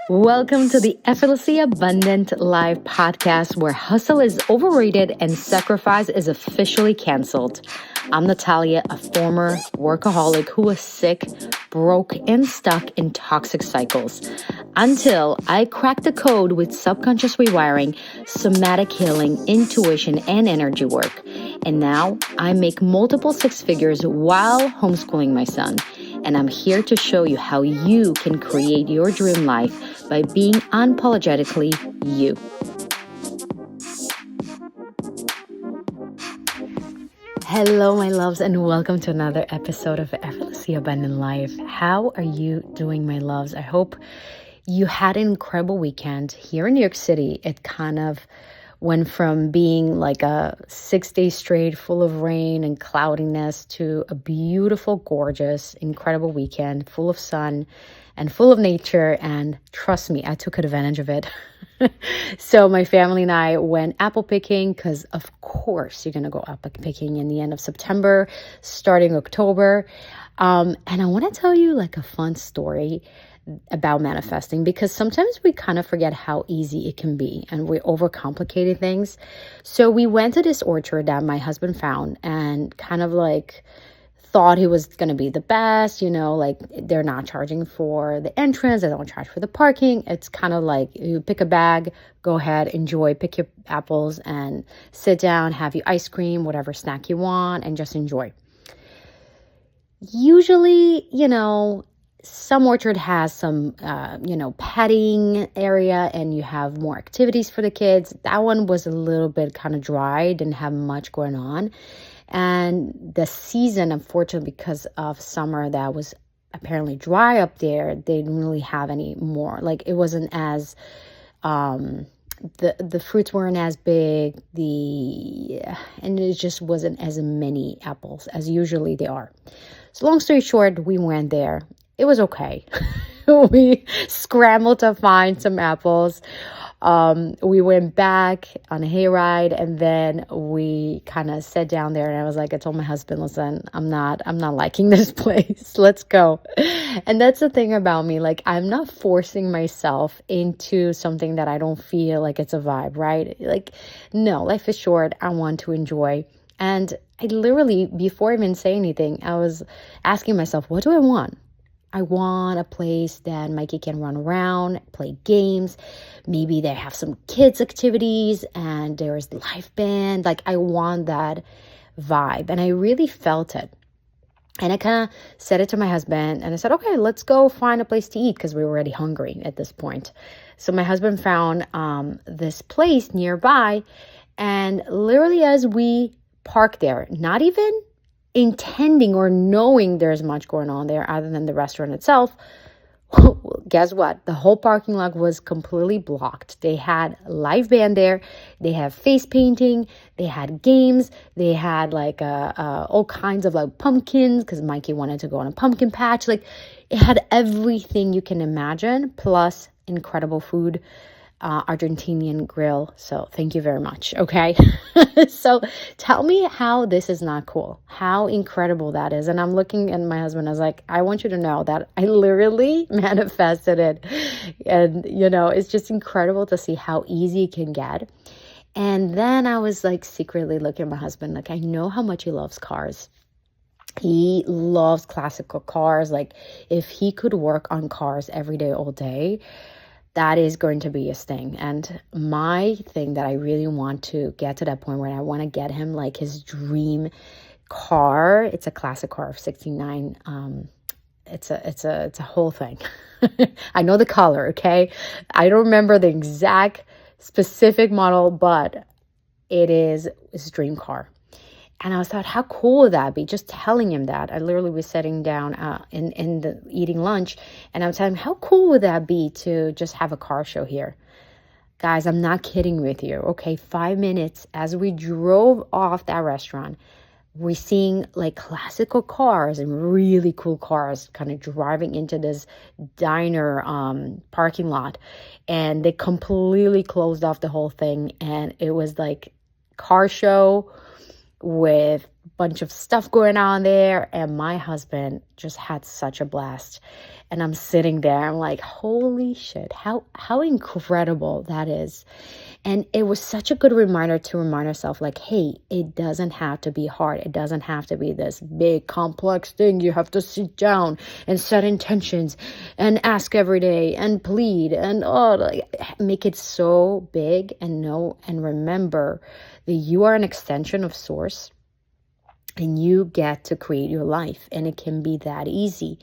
Welcome to the Effortlessly Abundant Live podcast where hustle is overrated and sacrifice is officially canceled. I'm Natalia, a former workaholic who was sick, broke, and stuck in toxic cycles until I cracked the code with subconscious rewiring, somatic healing, intuition, and energy work. And now I make multiple six figures while homeschooling my son. And I'm here to show you how you can create your dream life by being unapologetically you. Hello, my loves, and welcome to another episode of Effortlessly Abundant Life. How are you doing, my loves? I hope you had an incredible weekend. Here in New York City, it kind of went from being like a 6 days straight full of rain and cloudiness to a beautiful, gorgeous, incredible weekend full of sun and full of nature. And trust me, I took advantage of it. So my family and I went apple picking because, of course, you're going to go apple picking in the end of September, starting October. And I want to tell you like a fun story about manifesting, because sometimes we kind of forget how easy it can be and we overcomplicate things. So we went to this orchard that my husband found and kind of like thought he was going to be the best, like they're not charging for the entrance, they don't charge for the parking. It's kind of like you pick a bag, go ahead, enjoy, pick your apples and sit down, have your ice cream, whatever snack you want, and just enjoy. Usually, some orchard has some, petting area and you have more activities for the kids. That one was a little bit kind of dry, didn't have much going on. And the season, unfortunately, because of summer that was apparently dry up there, they didn't really have any more. Like it wasn't as, the fruits weren't as big, and it just wasn't as many apples as usually they are. So long story short, we went there. It was okay. We scrambled to find some apples. We went back on a hayride and then we kind of sat down there and I told my husband, listen, I'm not liking this place. Let's go. And that's the thing about me. Like, I'm not forcing myself into something that I don't feel like it's a vibe, right? Like, no, life is short. I want to enjoy. And I literally, before I even say anything, I was asking myself, what do I want? I want a place that Mikey can run around, play games. Maybe they have some kids activities and there's live band. Like, I want that vibe. And I really felt it. And I kind of said it to my husband and I said, okay, let's go find a place to eat, because we were already hungry at this point. So my husband found this place nearby, and literally as we parked there, not even intending or knowing there's much going on there other than the restaurant itself, guess what? The whole parking lot was completely blocked. They had live band there. They have face painting. They had games. They had like all kinds of like pumpkins, because Mikey wanted to go on a pumpkin patch. Like, it had everything you can imagine, plus incredible food. Argentinian grill. So thank you very much. Okay. So tell me how this is not cool, how incredible that is. And I'm looking at my husband. I was like, I want you to know that I literally manifested it. And, it's just incredible to see how easy it can get. And then I was like secretly looking at my husband, like, I know how much he loves cars. He loves classical cars. Like, if he could work on cars every day, all day, that is going to be his thing. And my thing that I really want to get to that point where I want to get him like his dream car. It's a classic car of 69. It's a whole thing. I know the color, okay? I don't remember the exact specific model, but it is his dream car. And I thought, how cool would that be? Just telling him that. I literally was sitting down in the eating lunch, and I was telling him, how cool would that be to just have a car show here? Guys, I'm not kidding with you. Okay, 5 minutes as we drove off that restaurant, we're seeing like classical cars and really cool cars kind of driving into this diner parking lot. And they completely closed off the whole thing. And it was like car show with bunch of stuff going on there. And my husband just had such a blast. And I'm sitting there, I'm like, holy shit, how incredible that is. And it was such a good reminder to remind ourselves, like, hey, it doesn't have to be hard. It doesn't have to be this big, complex thing. You have to sit down and set intentions and ask every day and plead and make it so big, and know and remember that you are an extension of Source and you get to create your life. And it can be that easy.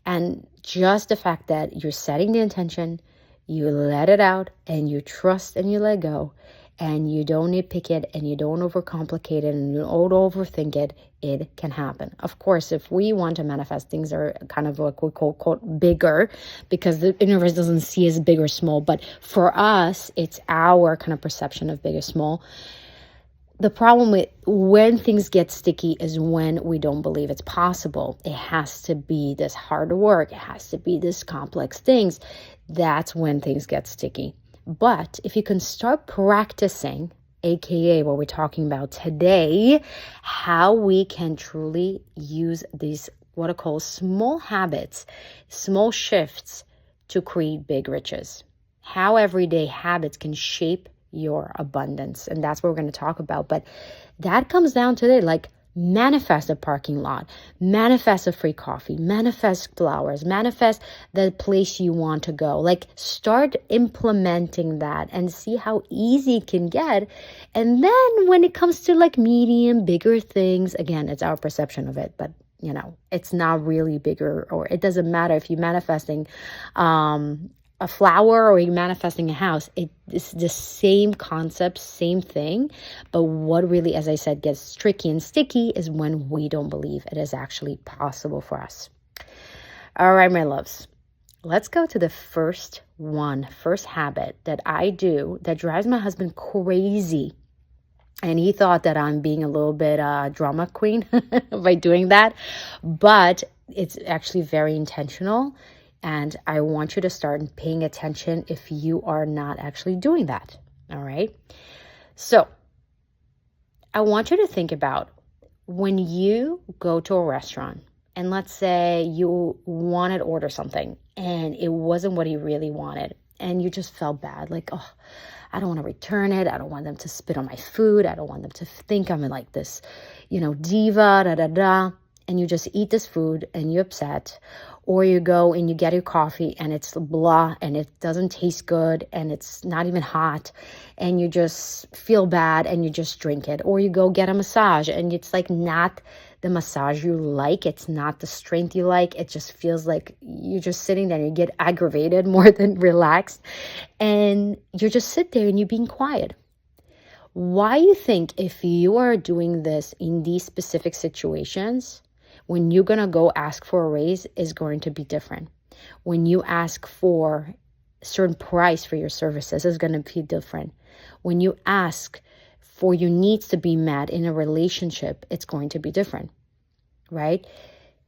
And just the fact that you're setting the intention, you let it out, and you trust and you let go, and you don't nitpick it, and you don't overcomplicate it, and you don't overthink it, it can happen. Of course, if we want to manifest, things are kind of what we call bigger, because the universe doesn't see as big or small. But for us, it's our kind of perception of big or small. The problem with when things get sticky is when we don't believe it's possible. It has to be this hard work. It has to be this complex things. That's when things get sticky. But if you can start practicing, aka what we're talking about today, how we can truly use these what I call small habits, small shifts to create big riches. How everyday habits can shape your abundance. And that's what we're going to talk about. But that comes down to it, like manifest a parking lot, manifest a free coffee, manifest flowers, manifest the place you want to go. Like start implementing that and see how easy it can get. And then when it comes to like medium, bigger things, again, it's our perception of it, but it's not really bigger, or it doesn't matter if you're manifesting a flower or you're manifesting a house. It's the same concept, same thing. But what really, as I said, gets tricky and sticky is when we don't believe it is actually possible for us. All right, my loves, let's go to the first habit that I do that drives my husband crazy. And he thought that I'm being a little bit drama queen by doing that. But it's actually very intentional. And I want you to start paying attention if you are not actually doing that. All right. So I want you to think about when you go to a restaurant and let's say you wanted to order something and it wasn't what you really wanted. And you just felt bad. Like, oh, I don't want to return it. I don't want them to spit on my food. I don't want them to think I'm like this, diva, And you just eat this food and you're upset. Or you go and you get your coffee and it's blah and it doesn't taste good and it's not even hot and you just feel bad and you just drink it. Or you go get a massage and it's like not the massage you like. It's not the strength you like. It just feels like you're just sitting there and you get aggravated more than relaxed. And you just sit there and you're being quiet. Why you think if you are doing this in these specific situations, when you're going to go ask for a raise is going to be different. When you ask for a certain price for your services is going to be different. When you ask for your needs to be met in a relationship, it's going to be different, right?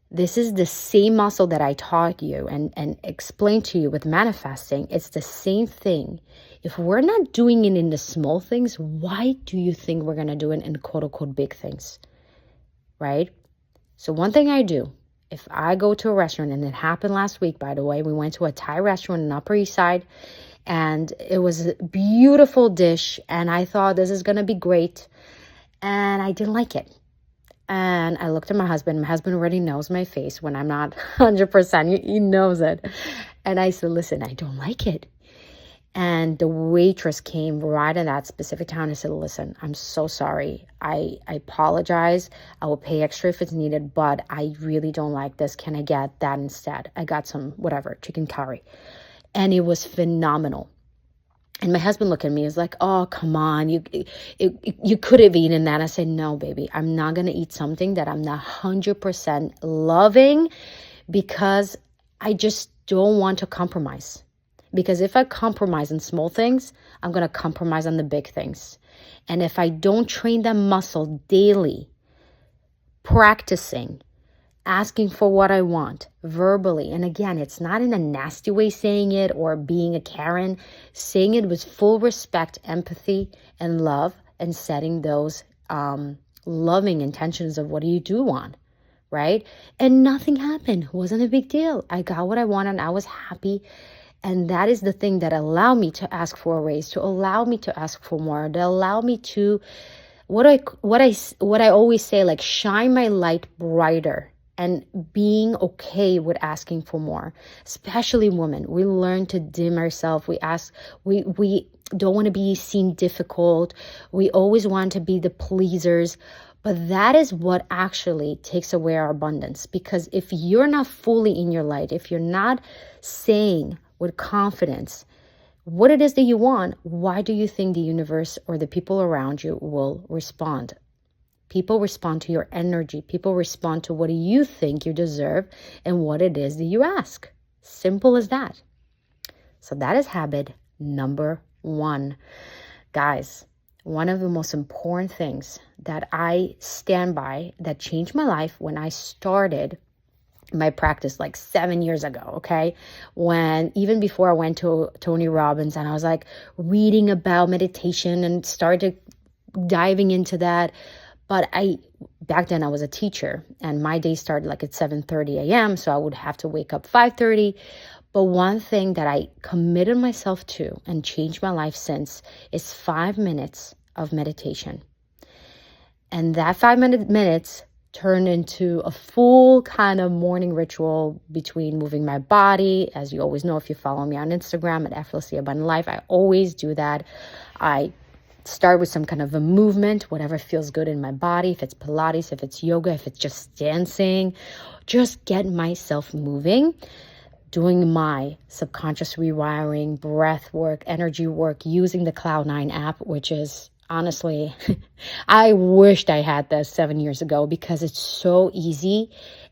This is the same muscle that I taught you and explained to you with manifesting. It's the same thing. If we're not doing it in the small things, why do you think we're going to do it in quote unquote big things, right? So one thing I do, if I go to a restaurant, and it happened last week, by the way, we went to a Thai restaurant in Upper East Side, and it was a beautiful dish, and I thought this is going to be great, and I didn't like it. And I looked at my husband. My husband already knows my face when I'm not 100%. He knows it. And I said, listen, I don't like it. And the waitress came right in that specific time and said, listen, I'm so sorry. I apologize. I will pay extra if it's needed, but I really don't like this. Can I get that instead? I got some, chicken curry. And it was phenomenal. And my husband looked at me, he was like, oh, come on, you could have eaten that. I said, no, baby, I'm not going to eat something that I'm not 100% loving because I just don't want to compromise. Because if I compromise on small things, I'm going to compromise on the big things. And if I don't train that muscle daily, practicing, asking for what I want verbally, and again, it's not in a nasty way saying it or being a Karen, saying it with full respect, empathy, and love, and setting those loving intentions of what do you do want, right? And nothing happened. It wasn't a big deal. I got what I wanted. I was happy. And that is the thing that allowed me to ask for a raise, to allow me to ask for more, to allow me to, what I always say, like shine my light brighter and being okay with asking for more. Especially women, we learn to dim ourselves. We don't want to be seen difficult. We always want to be the pleasers. But that is what actually takes away our abundance. Because if you're not fully in your light, if you're not saying with confidence what it is that you want, why do you think the universe or the people around you will respond? People respond to your energy. People respond to what you think you deserve and what it is that you ask. Simple as that. So that is habit number 1. Guys, one of the most important things that I stand by that changed my life when I started my practice like 7 years ago, okay? When even before I went to Tony Robbins and I was like reading about meditation and started diving into that. But back then I was a teacher and my day started like at 7:30 a.m. So I would have to wake up 5:30. But one thing that I committed myself to and changed my life since is 5 minutes of meditation. And that 5 minutes turned into a full kind of morning ritual between moving my body. As you always know, if you follow me on Instagram at Effortlessly Abundant Life, I always do that. I start with some kind of a movement, whatever feels good in my body. If it's Pilates, if it's yoga, if it's just dancing, just get myself moving. Doing my subconscious rewiring, breath work, energy work, using the Cloud9 app, which is honestly, I wished I had this 7 years ago because it's so easy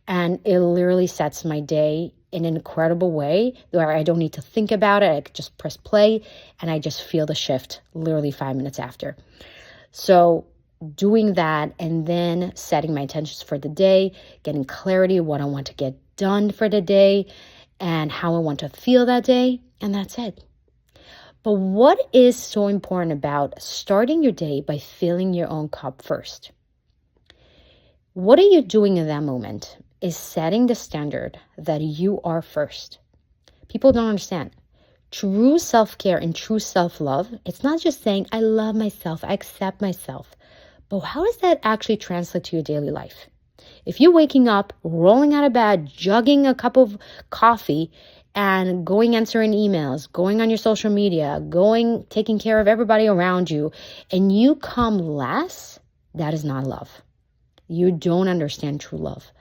and it literally sets my day in an incredible way where I don't need to think about it. I could just press play and I just feel the shift literally 5 minutes after. So doing that and then setting my intentions for the day, getting clarity of what I want to get done for the day and how I want to feel that day, and that's it. But what is so important about starting your day by filling your own cup first? What are you doing in that moment is setting the standard that you are first. People don't understand. True self-care and true self-love, it's not just saying, I love myself, I accept myself. But how does that actually translate to your daily life? If you're waking up, rolling out of bed, jugging a cup of coffee, and going answering emails, going on your social media, taking care of everybody around you, and you come last, that is not love. You don't understand true love.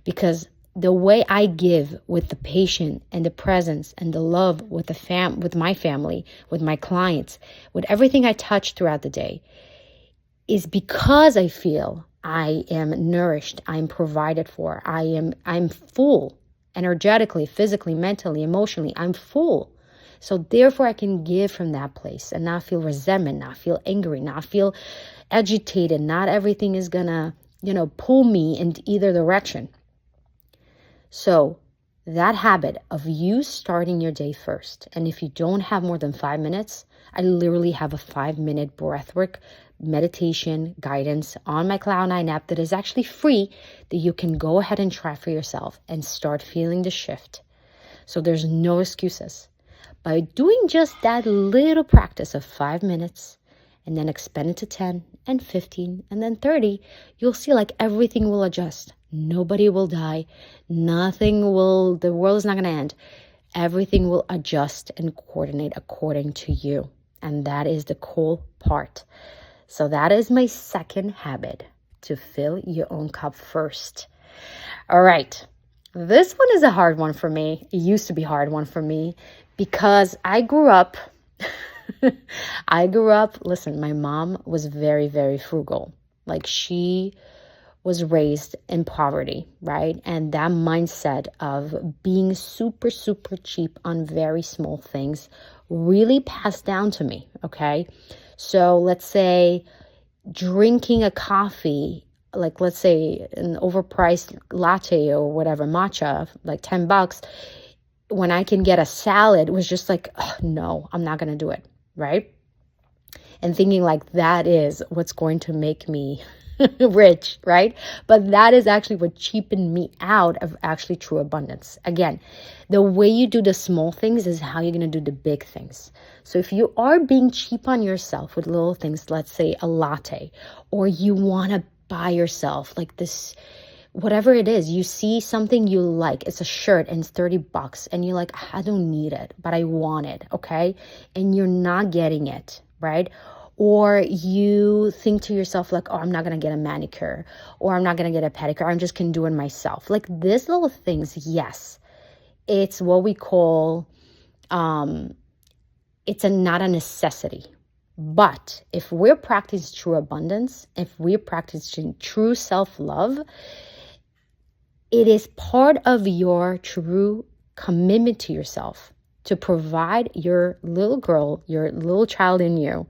Because the way I give with the patient and the presence and the love with with my family, with my clients, with everything I touch throughout the day, is because I feel I am nourished, I'm provided for, I'm full, energetically, physically, mentally, emotionally, I'm full. So therefore I can give from that place and not feel resentment, not feel angry, not feel agitated. Not everything is gonna, pull me in either direction. So that habit of you starting your day first, and if you don't have more than 5 minutes, I literally have a 5-minute breathwork meditation guidance on my Cloud9 app that is actually free that you can go ahead and try for yourself and start feeling the shift. So there's no excuses. By doing just that little practice of 5 minutes and then expand it to 10 and 15 and then 30, you'll see like everything will adjust. Nobody will die. The world is not going to end. Everything will adjust and coordinate according to you. And that is the cool part. So that is my second habit, to fill your own cup first. All right. This one is a hard one for me. It used to be a hard one for me because I grew up, listen, my mom was very, very frugal. Like she was raised in poverty, right? And that mindset of being super, super cheap on very small things really passed down to me, okay? So let's say drinking a coffee, like let's say an overpriced latte or whatever, matcha, like $10, when I can get a salad, was just like, oh, no, I'm not going to do it, right? And thinking like that is what's going to make me rich, right? But that is actually what cheapened me out of actually true abundance. Again, the way you do the small things is how you're going to do the big things. So if you are being cheap on yourself with little things, let's say a latte, or you want to buy yourself like this, whatever it is, you see something you like, it's a shirt and it's $30 and you're like, I don't need it, but I want it, okay? And you're not getting it, right? Or you think to yourself like, oh, I'm not going to get a manicure, or I'm not going to get a pedicure, I'm just going to do it myself. Like these little things, yes, it's what we call, it's not a necessity. But if we're practicing true abundance, if we're practicing true self-love, it is part of your true commitment to yourself to provide your little girl, your little child in you,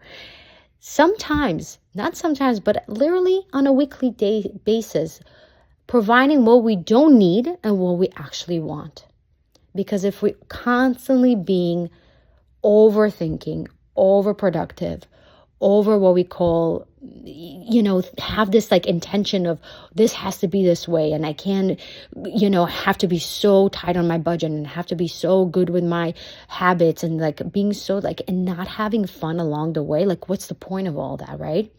sometimes, not sometimes, but literally on a weekly day basis, providing what we don't need and what we actually want. Because if we're constantly being overthinking, overproductive, over what we call, have this like intention of this has to be this way, and I can't, have to be so tight on my budget and have to be so good with my habits, and like being so like, and not having fun along the way. Like, what's the point of all that, right?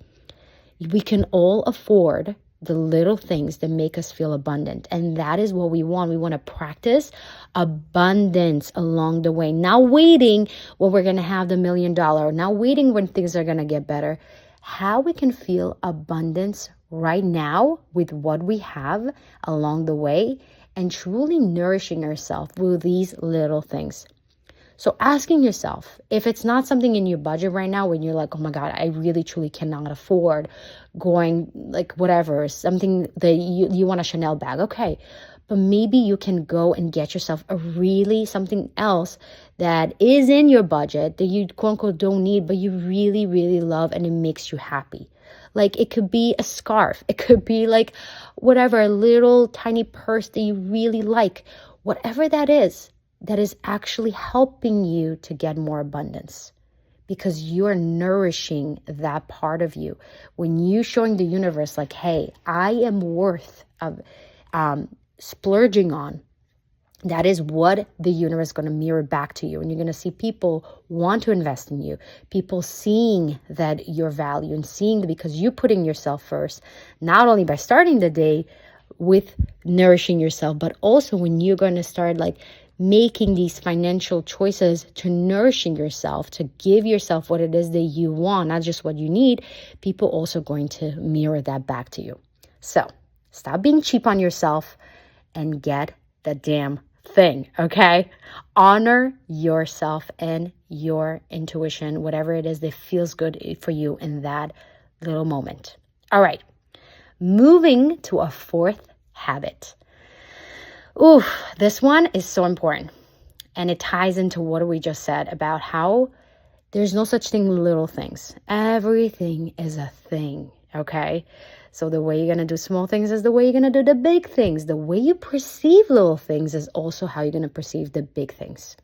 We can all afford the little things that make us feel abundant. And that is what we want. We want to practice abundance along the way. Not waiting when we're going to have the $1 million, not waiting when things are going to get better. How we can feel abundance right now with what we have along the way, and truly nourishing ourselves with these little things. So asking yourself, if it's not something in your budget right now, when you're like, oh my God, I really truly cannot afford going like whatever, something that you want a Chanel bag. Okay. But maybe you can go and get yourself something else that is in your budget that you quote unquote don't need, but you really, really love and it makes you happy. Like it could be a scarf. It could be like whatever, a little tiny purse that you really like. Whatever that is actually helping you to get more abundance, because you're nourishing that part of you. When you showing the universe like, hey, I am worth of splurging on, that is what the universe is going to mirror back to you. And you're going to see people want to invest in you, people seeing that your value and seeing that because you're putting yourself first, not only by starting the day with nourishing yourself, but also when you're going to start like making these financial choices to nourishing yourself, to give yourself what it is that you want, not just what you need, people also going to mirror that back to you. So stop being cheap on yourself and get the damn thing, okay? Honor yourself and your intuition, whatever it is that feels good for you in that little moment. All right, moving to a fourth habit. Ooh, this one is so important. And it ties into what we just said about how there's no such thing little things. Everything is a thing, okay? So the way you're going to do small things is the way you're going to do the big things. The way you perceive little things is also how you're going to perceive the big things.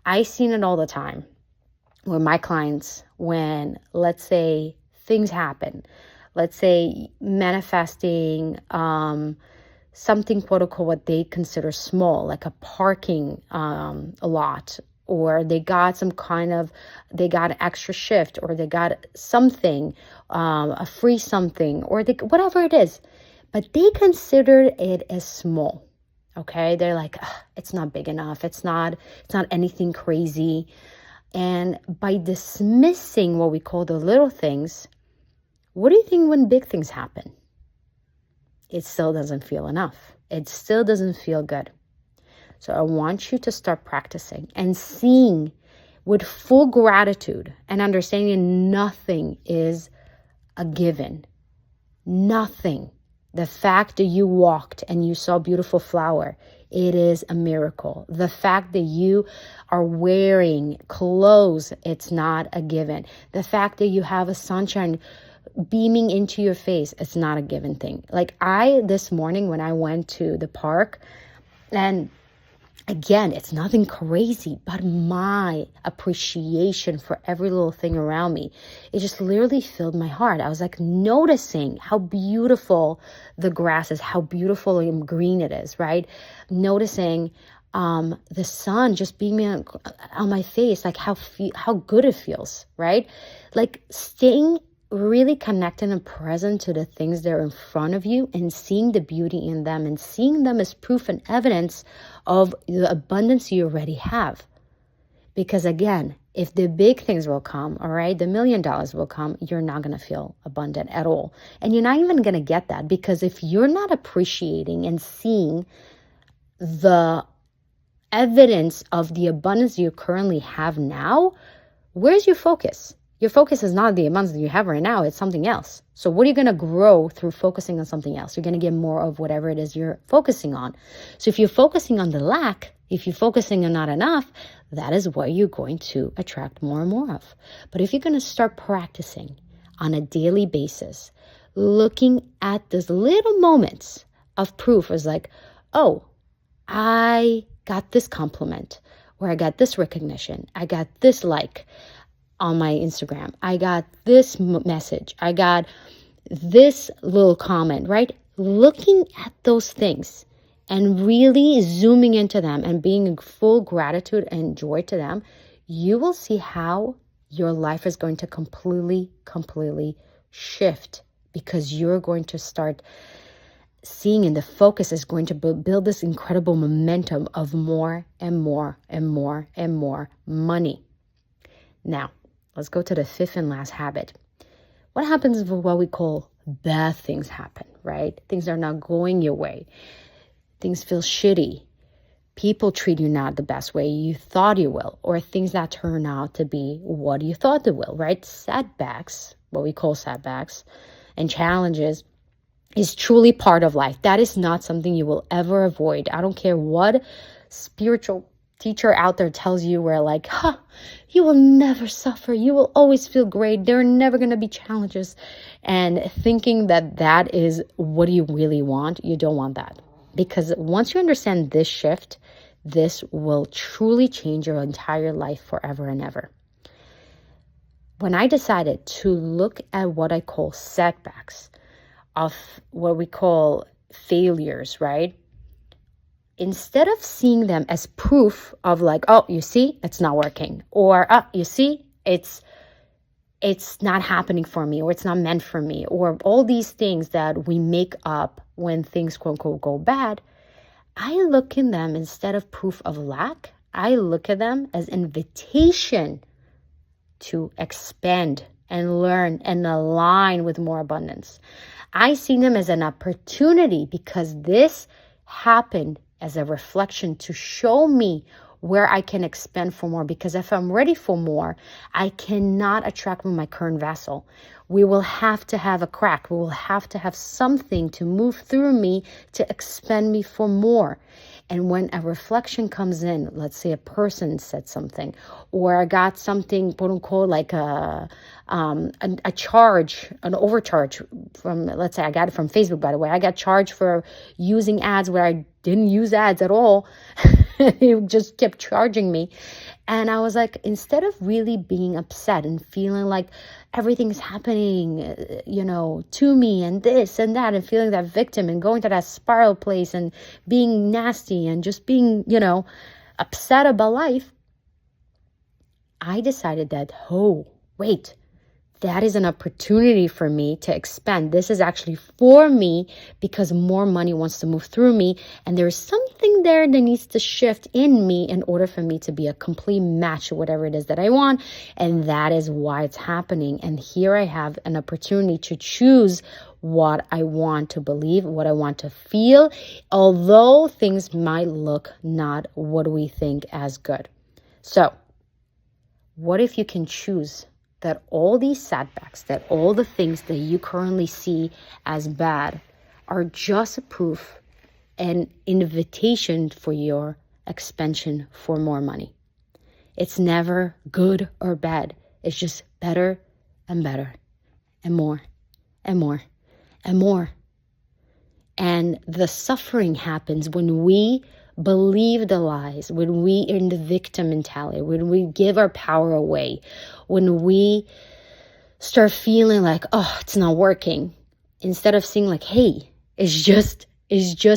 I've seen it all the time with my clients when, let's say, things happen. Let's say manifesting something, quote unquote, what they consider small, like a parking lot, or they got they got an extra shift, or they got something, a free something, or whatever it is, but they considered it as small. Okay. They're like, it's not big enough. It's not anything crazy. And by dismissing what we call the little things, what do you think when big things happen? It still doesn't feel enough. It still doesn't feel good. So I want you to start practicing and seeing with full gratitude and understanding nothing is a given. Nothing. The fact that you walked and you saw a beautiful flower, it is a miracle. The fact that you are wearing clothes, it's not a given. The fact that you have a sunshine beaming into your face, it's not a given thing. Like this morning when I went to the park and Again, it's nothing crazy, but my appreciation for every little thing around me, it just literally filled my heart. I was like noticing how beautiful the grass is, how beautiful and green it is, right? Noticing the sun just beaming on my face, like how good it feels, right? Like staying really connected and present to the things that are in front of you and seeing the beauty in them and seeing them as proof and evidence of the abundance you already have. Because again, if the big things will come, all right, the $1 million will come, you're not going to feel abundant at all. And you're not even going to get that, because if you're not appreciating and seeing the evidence of the abundance you currently have now, where's your focus? Your focus is not the abundance that you have right now, it's something else. So what are you going to grow through focusing on something else? You're going to get more of whatever it is you're focusing on. So if you're focusing on the lack, if you're focusing on not enough, that is what you're going to attract more and more of. But if you're going to start practicing on a daily basis, looking at those little moments of proof as like, oh, I got this compliment, or I got this recognition, I got this like on my Instagram, I got this message, I got this little comment, right? Looking at those things and really zooming into them and being in full gratitude and joy to them, you will see how your life is going to completely shift, because you're going to start seeing, and the focus is going to build this incredible momentum of more and more and more and more money. Now, let's go to the fifth and last habit. What happens if what we call bad things happen, right? Things are not going your way. Things feel shitty. People treat you not the best way you thought you will, or things that turn out to be what you thought they will, right? Setbacks, what we call setbacks and challenges, is truly part of life. That is not something you will ever avoid. I don't care what spiritual teacher out there tells you, where like, you will never suffer. You will always feel great. There are never going to be challenges. And thinking that that is what you really want, you don't want that. Because once you understand this shift, this will truly change your entire life forever and ever. When I decided to look at what I call setbacks, of what we call failures, right? Instead of seeing them as proof of like, oh, you see, it's not working, or you see, it's not happening for me, or it's not meant for me, or all these things that we make up when things quote unquote go bad, I look in them instead of proof of lack, I look at them as invitation to expand and learn and align with more abundance. I see them as an opportunity, because this happened as a reflection to show me where I can expand for more. Because if I'm ready for more, I cannot attract with my current vessel. We will have to have a crack. We will have to have something to move through me to expand me for more. And when a reflection comes in, let's say a person said something, or I got something, quote unquote, like a charge, an overcharge from, let's say I got it from Facebook, by the way. I got charged for using ads where I didn't use ads at all. It just kept charging me. And I was like, instead of really being upset and feeling like everything's happening, to me and this and that, and feeling that victim and going to that spiral place and being nasty and just being, upset about life, I decided that, oh, wait, that is an opportunity for me to expand. This is actually for me, because more money wants to move through me. And there's something there that needs to shift in me in order for me to be a complete match to whatever it is that I want. And that is why it's happening. And here I have an opportunity to choose what I want to believe, what I want to feel, although things might look not what we think as good. So what if you can choose that all these setbacks, that all the things that you currently see as bad are just a proof and invitation for your expansion for more money. It's never good or bad. It's just better and better and more and more and more. And the suffering happens when we believe the lies, when we in the victim mentality, when we give our power away, when we start feeling like, oh, it's not working, instead of seeing like, hey, it's just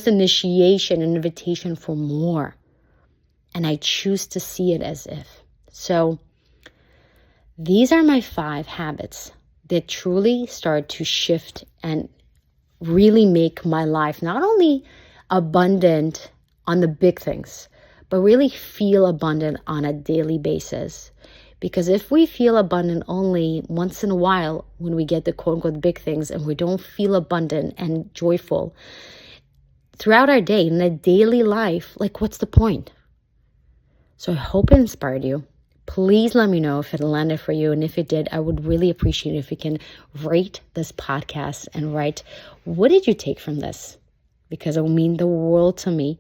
initiation, an invitation for more. And I choose to see it as if. So these are my 5 habits that truly start to shift and really make my life not only abundant on the big things, but really feel abundant on a daily basis. Because if we feel abundant only once in a while when we get the quote unquote big things, and we don't feel abundant and joyful throughout our day, in a daily life, like what's the point? So I hope it inspired you. Please let me know if it landed for you. And if it did, I would really appreciate it if you can rate this podcast and write, what did you take from this? Because it will mean the world to me.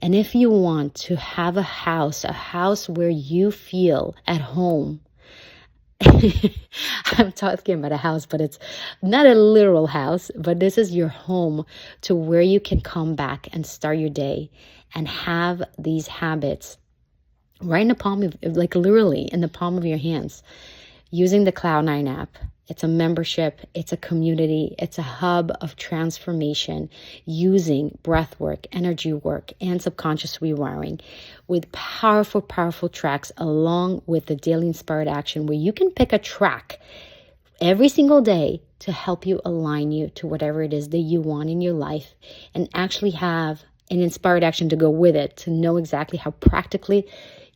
And if you want to have a house where you feel at home, I'm talking about a house, but it's not a literal house, but this is your home to where you can come back and start your day and have these habits right in the palm of, like literally in the palm of your hands, using the Cloud9 app. It's a membership, it's a community, it's a hub of transformation using breath work, energy work, and subconscious rewiring with powerful, powerful tracks along with the daily inspired action where you can pick a track every single day to help you align you to whatever it is that you want in your life, and actually have an inspired action to go with it, to know exactly how practically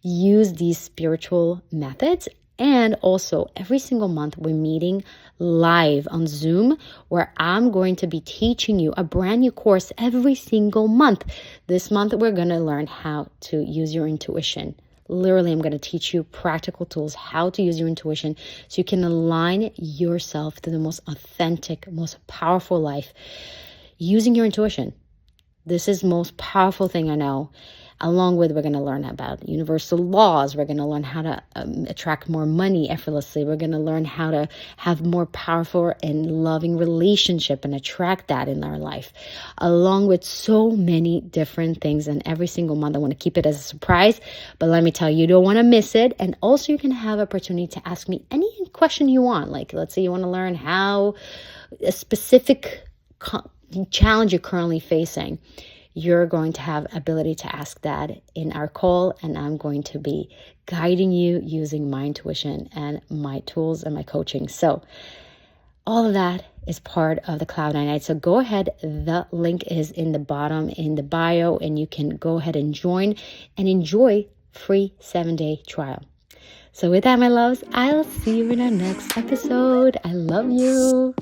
use these spiritual methods. And also every single month we're meeting live on Zoom, where I'm going to be teaching you a brand new course every single month. This month we're going to learn how to use your intuition. Literally, I'm going to teach you practical tools, how to use your intuition so you can align yourself to the most authentic, most powerful life using your intuition. This is the most powerful thing I know. Along with, we're going to learn about universal laws. We're going to learn how to attract more money effortlessly. We're going to learn how to have more powerful and loving relationship and attract that in our life, along with so many different things. And every single month, I want to keep it as a surprise. But let me tell you, you don't want to miss it. And also, you can have opportunity to ask me any question you want. Like, let's say you want to learn how a specific challenge you're currently facing. You're going to have ability to ask that in our call, and I'm going to be guiding you using my intuition and my tools and my coaching. So all of that is part of the Cloud9 Night. So go ahead. The link is in the bottom in the bio, and you can go ahead and join and enjoy free 7-day trial. So with that, my loves, I'll see you in our next episode. I love you.